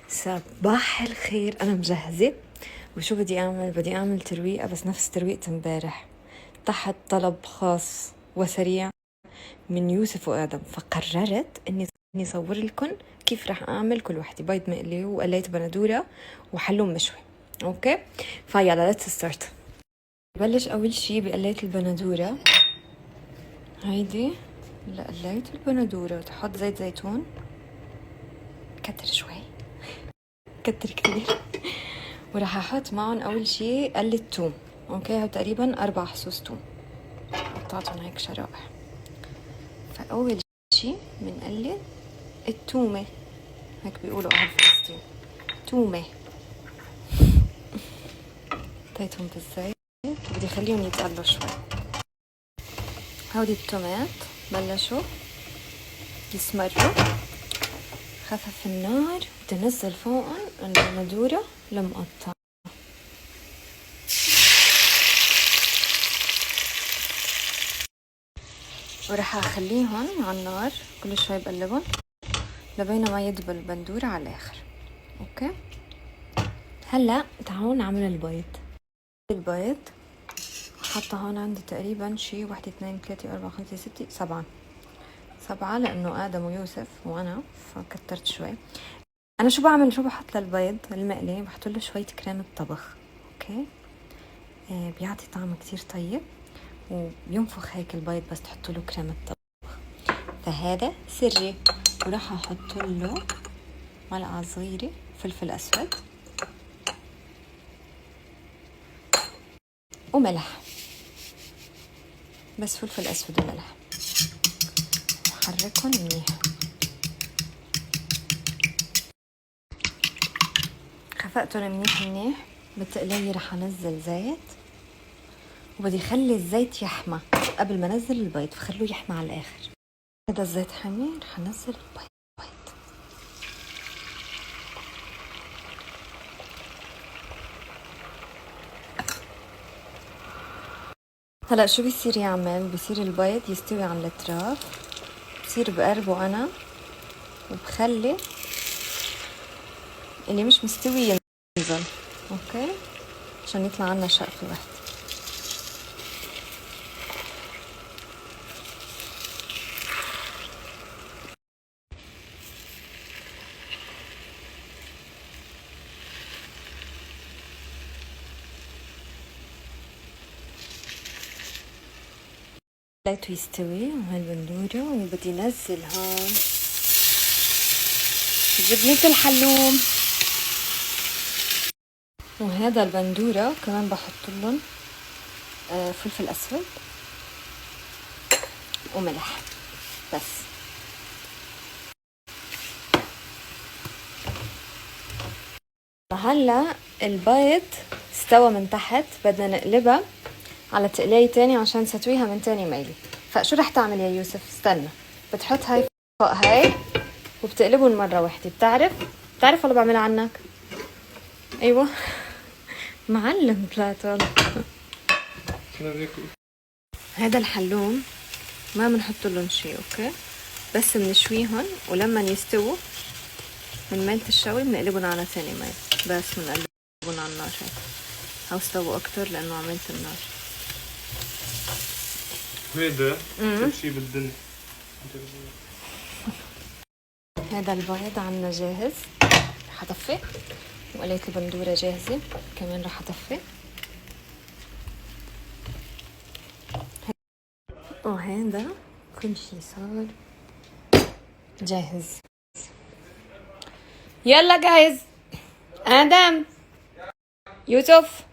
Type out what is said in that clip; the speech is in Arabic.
صباح الخير. انا مجهزه وشو بدي اعمل ترويقه، بس نفس ترويقه امبارح تحت طلب خاص وسريع من يوسف وادم. فقررت اني اصور لكم كيف راح اعمل كل وحده بيض مقلي وقليت بندوره وحلوم مشوي. اوكي فيلا ليتس ستارت. بلش اول شي بقلية البندوره هيدي. قليت البندوره وتحط زيت زيتون، كتر شوي كتر كتير. وراح احط معهم اول شي قلة توم. اوكي هو تقريبا 4 حصوص توم، قطعتهم هيك شرائح. فاول شي بنقلل التومة، هيك بيقولوا اهل فلسطين تومة. حطيتهم بالزيت بدي اخليهم يتقلوا شوي. هودي التومات بلشوا يسمروا، خفف النار بدي انزل فوقهم البندورة المقطعة. وراح اخليهم على النار كل شوي بقلبهم لبين ما يدبل البندورة على الاخر. اوكي هلا تعالوا نعمل البيض. البيض حاطة هون عندي تقريبا شي 1 2 3 4 5 6 7 لانه ادم ويوسف وانا فكترت شوي. انا شو بعمل، شو بحط للبيض المقلي؟ بحط له شوية كريمة طبخ. اوكي بيعطي طعم كتير طيب وبينفخ هيك البيض بس تحط له كريمة طبخ، فهذا سري. وراح احط له معلقة صغيرة فلفل اسود وملح، بس فلفل اسود وملح. حركهم منيح. خفقتهم منيح. بالتقلية رح انزل زيت، وبدي خلي الزيت يحمى قبل ما انزل البيض، فخلوه يحمى على الاخر. هذا الزيت حامي، رح انزل البيض. هلا شو بيصير يعمل؟ بيصير البيض يستوي على الاطراف، بصير بقربه انا وبخلي اللي مش مستوي ينزل. اوكي عشان يطلع عنا شقفة واحدة. خليته يستوي وهالبندورة، وبدي نزل هون جبنة الحلوم وهذا البندورة كمان بحط لهم فلفل اسود وملح بس. هلا البيض استوى من تحت، بدنا نقلبها على تقلية تاني عشان نستويها من تاني ميلي. فشو رح تعمل يا يوسف؟ استنى، بتحط هاي فوق هاي وبتقلبهم مرة واحدة. بتعرف ولا بعملها عنك؟ ايوه معلم طلعت. هذا الحلوم ما بنحط لهم شي، اوكي بس بنشويهم، ولما يستووا من ميلة الشوي بنقلبهم على تاني ميل، بس بنقلبهم على النار هيك. هاو استووا اكتر لانه عملت النار. هيدا كل شي بالدنيا. هذا البيض عنا جاهز، رح اطفي. وقلية البندورة جاهزة كمان، رح اطفي. وهذا كل شي صار جاهز. يلا جاهز. ادم، يوسف،